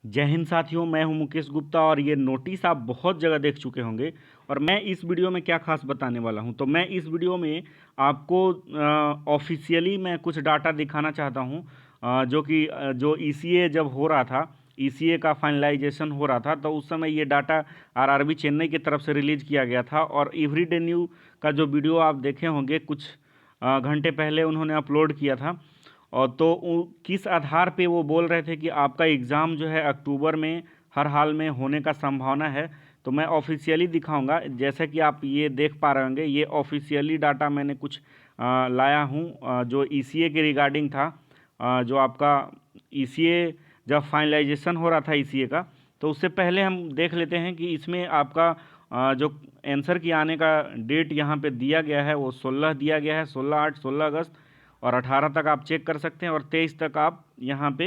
जय हिंद साथियों, मैं हूं मुकेश गुप्ता और ये नोटिस आप बहुत जगह देख चुके होंगे। और मैं इस वीडियो में क्या खास बताने वाला हूं, तो मैं इस वीडियो में आपको ऑफिशियली मैं कुछ डाटा दिखाना चाहता हूं। जो ईसीए जब हो रहा था, ईसीए का फाइनलाइजेशन हो रहा था, तो उस समय ये डाटा आरआरबी चेन्नई की तरफ से रिलीज़ किया गया था। और एवरीडे न्यू का जो वीडियो आप देखे होंगे कुछ घंटे पहले उन्होंने अपलोड किया था। और तो किस आधार पे वो बोल रहे थे कि आपका एग्ज़ाम जो है अक्टूबर में हर हाल में होने का संभावना है। तो मैं ऑफिशियली दिखाऊंगा, जैसे कि आप ये देख पा रहे होंगे, ये ऑफिशियली डाटा मैंने कुछ लाया हूँ जो ईसीए के रिगार्डिंग था। जो आपका ईसीए जब फाइनलाइजेशन हो रहा था ईसीए का, तो उससे पहले हम देख लेते हैं कि इसमें आपका जो आंसर की आने का डेट यहाँ पे दिया गया है वो 16 दिया गया है, 16/8, 16 अगस्त। और 18 तक आप चेक कर सकते हैं और 23 तक आप यहाँ पे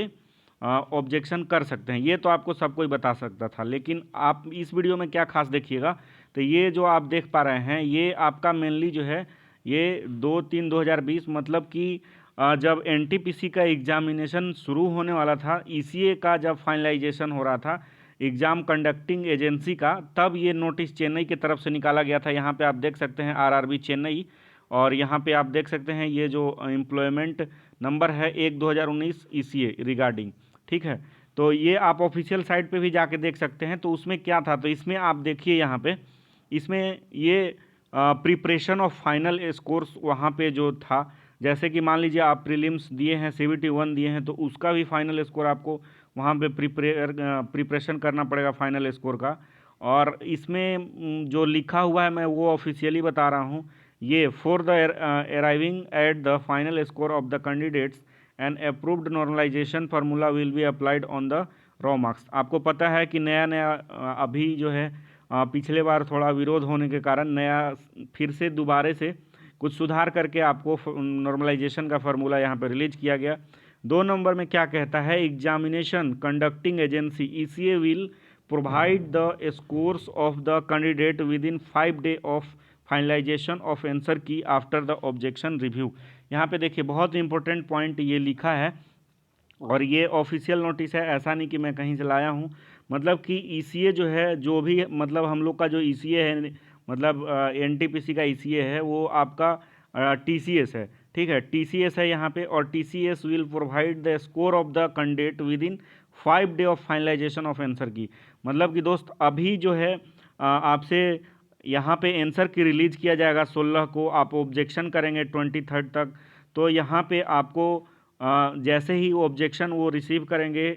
ऑब्जेक्शन कर सकते हैं। ये तो आपको सब कोई बता सकता था, लेकिन आप इस वीडियो में क्या खास देखिएगा, तो ये जो आप देख पा रहे हैं ये आपका मेनली जो है ये 2/3/2020 मतलब कि जब एनटीपीसी का एग्जामिनेशन शुरू होने वाला था, ईसीए का जब फाइनलाइजेशन हो रहा था एग्ज़ाम कंडक्टिंग एजेंसी का, तब ये नोटिस चेन्नई की तरफ से निकाला गया था। यहाँ पे आप देख सकते हैं आरआरबी चेन्नई, और यहाँ पे आप देख सकते हैं ये जो एम्प्लॉयमेंट नंबर है 1/2019 ईसीए रिगार्डिंग, ठीक है। तो ये आप ऑफिशियल साइट पे भी जाके देख सकते हैं। तो उसमें क्या था, तो इसमें आप देखिए यहाँ पे, इसमें ये प्रिपरेशन ऑफ फाइनल स्कोर्स वहाँ पे जो था, जैसे कि मान लीजिए आप प्रीलिम्स दिए हैं, सीवीटी 1 दिए हैं, तो उसका भी फाइनल स्कोर आपको वहाँ पे प्रिपरेशन करना पड़ेगा फाइनल स्कोर का। और इसमें जो लिखा हुआ है मैं वो ऑफिशियली बता रहा हूँ। ये for the arriving at the final score of the candidates and approved normalization formula will be applied on the raw marks. आपको पता है कि नया नया अभी जो है पिछले बार थोड़ा विरोध होने के कारण नया फिर से दोबारे से कुछ सुधार करके आपको नॉर्मलाइजेशन का फार्मूला यहाँ पर रिलीज किया गया। 2 नंबर में क्या कहता है, examination conducting agency ECA will provide the scores of the candidate with in 5 day of finalisation of answer की आफ्टर द ऑब्जेक्शन रिव्यू। यहाँ पे देखिए बहुत इंपॉर्टेंट पॉइंट ये लिखा है, और ये ऑफिशियल नोटिस है, ऐसा नहीं कि मैं कहीं से लाया हूँ। मतलब कि ईसीए जो है, जो भी मतलब हम लोग का जो ईसीए है, मतलब एनटीपीसी का ईसीए है, वो आपका टीसीएस है, ठीक है, टीसीएस है यहाँ पे। और TCS will provide the score of the candidate with in 5 day of finalisation of answer की। मतलब कि दोस्त अभी जो है आपसे यहाँ पे आंसर की रिलीज़ किया जाएगा 16 को, आप ऑब्जेक्शन करेंगे 23 तक। तो यहाँ पे आपको जैसे ही वो ऑब्जेक्शन वो रिसीव करेंगे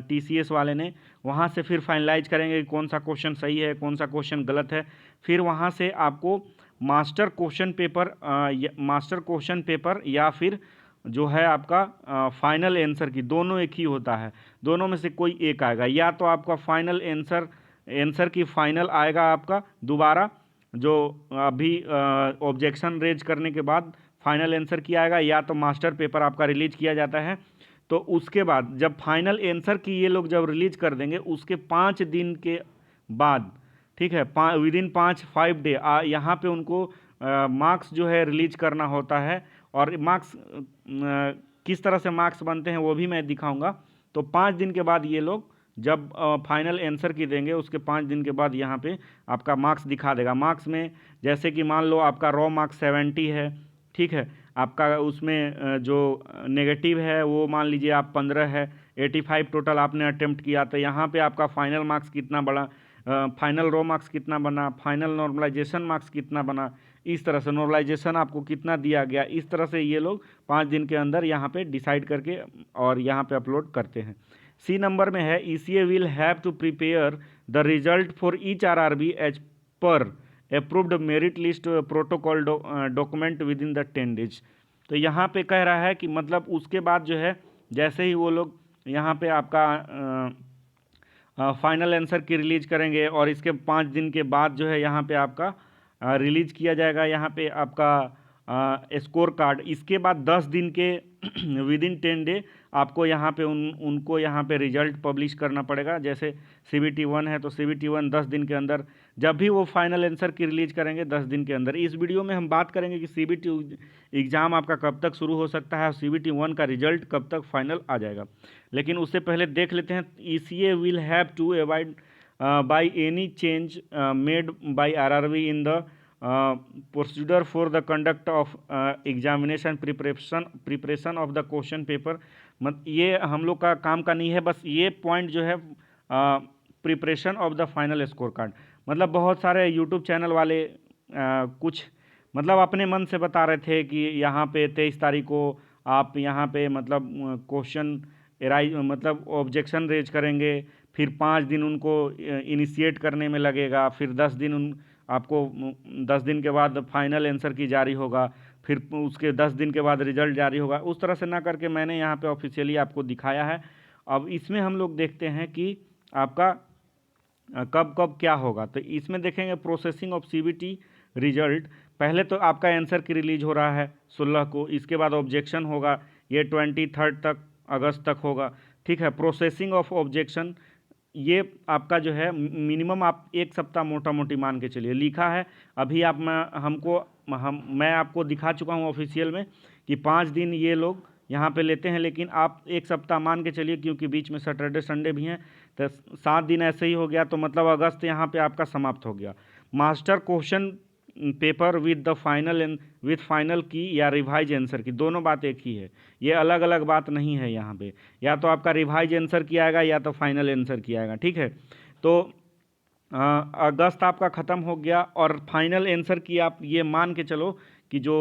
टीसीएस वाले ने, वहाँ से फिर फाइनलाइज करेंगे कि कौन सा क्वेश्चन सही है, कौन सा क्वेश्चन गलत है। फिर वहाँ से आपको मास्टर क्वेश्चन पेपर या फिर जो है आपका फाइनल आंसर की, दोनों एक ही होता है, दोनों में से कोई एक आएगा। या तो आपका फाइनल आंसर की फाइनल आएगा आपका दोबारा, जो अभी ऑब्जेक्शन रेज करने के बाद फाइनल आंसर की आएगा, या तो मास्टर पेपर आपका रिलीज किया जाता है। तो उसके बाद जब फाइनल आंसर की ये लोग जब रिलीज कर देंगे, उसके 5 दिन के बाद, ठीक है, विद इन 5 डे यहाँ पे उनको मार्क्स जो है रिलीज करना होता है। और मार्क्स किस तरह से मार्क्स बनते हैं वो भी मैं दिखाऊंगा। तो 5 दिन के बाद ये लोग जब फाइनल आंसर की देंगे, उसके 5 दिन के बाद यहाँ पे आपका मार्क्स दिखा देगा। मार्क्स में जैसे कि मान लो आपका रॉ मार्क्स 70 है, ठीक है, आपका उसमें जो नेगेटिव है वो मान लीजिए आप 15 है, 85 टोटल आपने अटेम्प्ट किया, तो यहाँ पे आपका फाइनल मार्क्स कितना बड़ा, फाइनल रॉ मार्क्स कितना बना, फाइनल नॉर्मलाइजेशन मार्क्स कितना बना, इस तरह से नॉर्मलाइजेशन आपको कितना दिया गया, इस तरह से ये लोग 5 दिन के अंदर यहाँ पे डिसाइड करके और यहाँ पे अपलोड करते हैं। सी नंबर में है, ECA will have to prepare the result for each RRB as per approved merit list protocol document within the 10 days. तो यहाँ पे कह रहा है कि मतलब उसके बाद जो है जैसे ही वो लोग यहाँ पे आपका फाइनल आंसर की रिलीज करेंगे, और इसके 5 दिन के बाद जो है यहाँ पे आपका रिलीज किया जाएगा यहाँ पे आपका स्कोर कार्ड। इसके बाद 10 दिन के विद इन 10 डे आपको यहाँ पे उनको यहाँ पे रिजल्ट पब्लिश करना पड़ेगा। जैसे CBT 1 है तो CBT 1 10 दिन के अंदर, जब भी वो फाइनल आंसर की रिलीज करेंगे 10 दिन के अंदर। इस वीडियो में हम बात करेंगे कि CBT एग्ज़ाम आपका कब तक शुरू हो सकता है और CBT 1 का रिजल्ट कब तक फाइनल आ जाएगा। लेकिन उससे पहले देख लेते हैं, ECA will have to avoid by any change made by RRB in the procedure for the conduct of examination preparation of the question paper. ये हम लोग का काम का नहीं है, बस ये पॉइंट जो है preparation of the final score card. मतलब बहुत सारे यूट्यूब चैनल वाले कुछ मतलब अपने मन से बता रहे थे कि यहाँ पे 23 तारीख को आप यहाँ पे मतलब क्वेश्चन मतलब ऑब्जेक्शन रेज करेंगे, फिर 5 दिन उनको इनिशिएट करने में लगेगा, फिर 10 दिन आपको 10 दिन के बाद फाइनल आंसर की जारी होगा, फिर उसके 10 दिन के बाद रिजल्ट जारी होगा। उस तरह से ना करके मैंने यहाँ पे ऑफिशियली आपको दिखाया है। अब इसमें हम लोग देखते हैं कि आपका कब कब क्या होगा। तो इसमें देखेंगे प्रोसेसिंग ऑफ CBT रिजल्ट। पहले तो आपका आंसर की रिलीज हो रहा है 16 को, इसके बाद ऑब्जेक्शन होगा, ये 23 अगस्त तक होगा। ठीक है, प्रोसेसिंग ऑफ ऑब्जेक्शन ये आपका जो है मिनिमम आप 1 सप्ताह मोटा मोटी मान के चलिए। लिखा है अभी आप मैं आपको दिखा चुका हूँ ऑफिशियल में कि 5 दिन ये लोग यहाँ पे लेते हैं, लेकिन आप 1 सप्ताह मान के चलिए क्योंकि बीच में सैटरडे संडे भी हैं, तो 7 दिन ऐसे ही हो गया। तो मतलब अगस्त यहाँ पे आपका समाप्त हो गया। Master question paper with the final with final की या रिवाइज आंसर की, दोनों बात एक ही है, ये अलग अलग बात नहीं है। यहाँ पे या तो आपका रिवाइज आंसर किया आएगा या तो फाइनल आंसर किया आएगा। ठीक है, तो अगस्त आपका ख़त्म हो गया और फाइनल आंसर की आप ये मान के चलो कि जो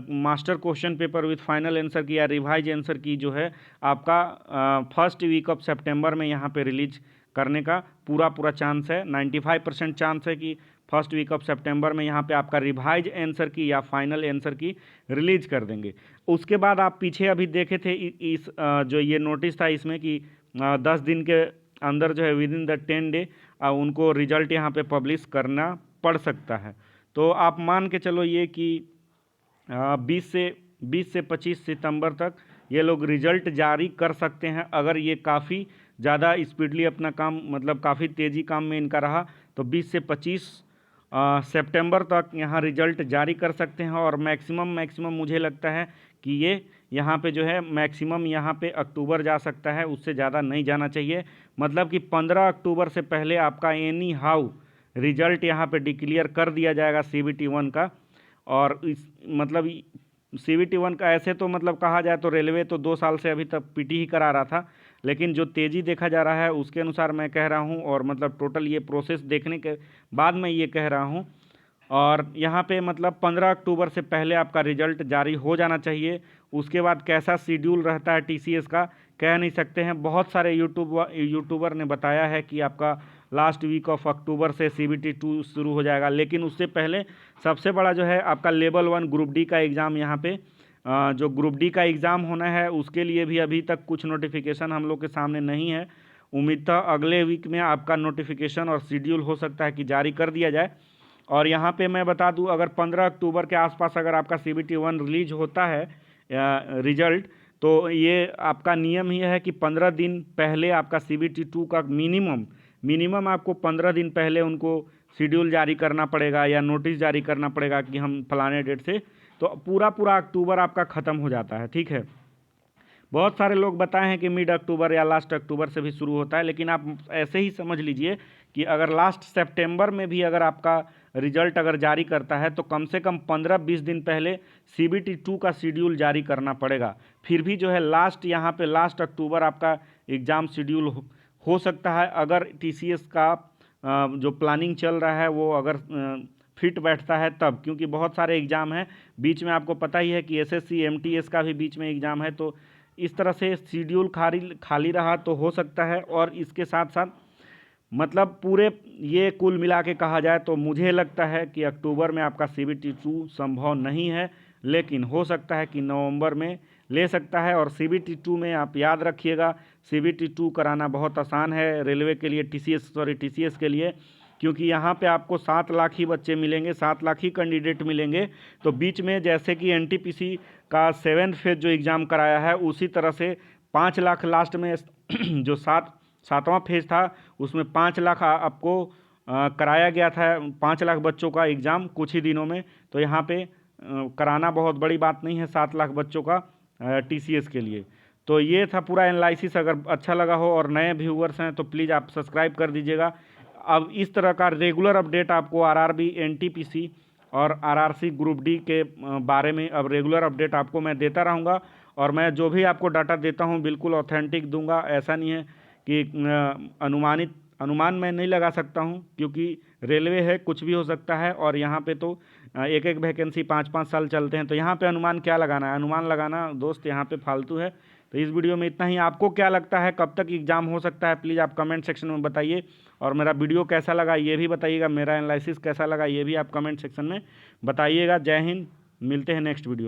master question paper with final answer की या रिवाइज आंसर की जो है आपका फर्स्ट वीक ऑफ सितंबर में यहाँ पे रिलीज करने का पूरा चांस है। 95% चांस है कि फर्स्ट वीक ऑफ सितंबर में यहाँ पे आपका रिवाइज आंसर की या फाइनल आंसर की रिलीज कर देंगे। उसके बाद आप पीछे अभी देखे थे इस जो ये नोटिस था इसमें कि 10 दिन के अंदर जो है विद इन द 10 डे उनको रिजल्ट यहाँ पे पब्लिश करना पड़ सकता है। तो आप मान के चलो ये कि 20 से 25 सितंबर तक ये लोग रिजल्ट जारी कर सकते हैं। अगर ये काफ़ी ज़्यादा स्पीडली अपना काम मतलब काफ़ी तेज़ी काम में इनका रहा तो 20 से 25 सितंबर तक यहाँ रिजल्ट जारी कर सकते हैं। और मैक्सिमम मुझे लगता है कि ये यहाँ पे जो है मैक्सिमम यहाँ पे अक्टूबर जा सकता है, उससे ज़्यादा नहीं जाना चाहिए। मतलब कि 15 अक्टूबर से पहले आपका एनी हाउ रिजल्ट यहाँ पे डिक्लेयर कर दिया जाएगा CBT 1 का। और इस मतलब CBT 1 का ऐसे तो मतलब कहा जाए तो रेलवे तो 2 साल से अभी तक PT ही करा रहा था, लेकिन जो तेज़ी देखा जा रहा है उसके अनुसार मैं कह रहा हूँ, और मतलब टोटल ये प्रोसेस देखने के बाद मैं ये कह रहा हूँ। और यहाँ पे मतलब 15 अक्टूबर से पहले आपका रिजल्ट जारी हो जाना चाहिए। उसके बाद कैसा शेड्यूल रहता है TCS का कह नहीं सकते हैं। बहुत सारे यूट्यूबर ने बताया है कि आपका लास्ट वीक ऑफ अक्टूबर से CBT 2 शुरू हो जाएगा, लेकिन उससे पहले सबसे बड़ा जो है आपका लेवल 1 ग्रुप डी का एग्ज़ाम यहाँ पे जो ग्रुप डी का एग्ज़ाम होना है उसके लिए भी अभी तक कुछ नोटिफिकेशन हम लोग के सामने नहीं है। उम्मीद था अगले वीक में आपका नोटिफिकेशन और शेड्यूल हो सकता है कि जारी कर दिया जाए। और यहाँ पे मैं बता दूँ, अगर 15 अक्टूबर के आसपास अगर आपका CBT 1 रिलीज होता है रिजल्ट, तो ये आपका नियम ही है कि 15 दिन पहले आपका CBT 2 का मिनिमम आपको 15 दिन पहले उनको शेड्यूल जारी करना पड़ेगा या नोटिस जारी करना पड़ेगा कि हम फलाने डेट से, तो पूरा अक्टूबर आपका ख़त्म हो जाता है। ठीक है, बहुत सारे लोग बताए हैं कि मिड अक्टूबर या लास्ट अक्टूबर से भी शुरू होता है, लेकिन आप ऐसे ही समझ लीजिए कि अगर लास्ट सितंबर में भी अगर आपका रिजल्ट अगर जारी करता है तो कम से कम 15-20 दिन पहले CBT 2 का शेड्यूल जारी करना पड़ेगा। फिर भी जो है लास्ट अक्टूबर आपका एग्ज़ाम शेड्यूल हो सकता है, अगर TCS का जो प्लानिंग चल रहा है वो अगर फिट बैठता है तब, क्योंकि बहुत सारे एग्ज़ाम हैं बीच में, आपको पता ही है कि SSC MTS का भी बीच में एग्ज़ाम है। तो इस तरह से शेड्यूल खाली रहा तो हो सकता है। और इसके साथ साथ मतलब पूरे ये कुल मिला के कहा जाए तो मुझे लगता है कि अक्टूबर में आपका CBT 2 संभव नहीं है, लेकिन हो सकता है कि नवंबर में ले सकता है। और CBT 2 में आप याद रखिएगा, CBT 2 कराना बहुत आसान है रेलवे के लिए, TCS के लिए, क्योंकि यहाँ पे आपको 7 लाख ही बच्चे मिलेंगे, 7 लाख ही कैंडिडेट मिलेंगे। तो बीच में जैसे कि NTPC का 7th फेज जो एग्ज़ाम कराया है, उसी तरह से 5 लाख लास्ट में जो सातवां फेज था उसमें 5 लाख आपको कराया गया था। 5 लाख बच्चों का एग्ज़ाम कुछ ही दिनों में। तो यहाँ पे कराना बहुत बड़ी बात नहीं है 7 लाख बच्चों का TCS के लिए। तो ये था पूरा एनालिसिस। अगर अच्छा लगा हो और नए व्यूअर्स हैं तो प्लीज़ आप सब्सक्राइब कर दीजिएगा। अब इस तरह का रेगुलर अपडेट आपको RRB, NTPC और RRC ग्रुप डी के बारे में अब रेगुलर अपडेट आपको मैं देता रहूँगा। और मैं जो भी आपको डाटा देता हूँ बिल्कुल ऑथेंटिक दूंगा। ऐसा नहीं है कि अनुमान मैं नहीं लगा सकता हूँ, क्योंकि रेलवे है, कुछ भी हो सकता है। और यहाँ पे तो एक एक वैकेंसी 5-5 साल चलते हैं, तो यहाँ पे अनुमान क्या लगाना है, अनुमान लगाना दोस्त यहाँ पे फालतू है। तो इस वीडियो में इतना ही। आपको क्या लगता है कब तक एग्ज़ाम हो सकता है, प्लीज़ आप कमेंट सेक्शन में बताइए। और मेरा वीडियो कैसा लगा ये भी बताइएगा, मेरा एनालिसिस कैसा लगा ये भी आप कमेंट सेक्शन में बताइएगा। जय हिंद, मिलते हैं नेक्स्ट वीडियो में।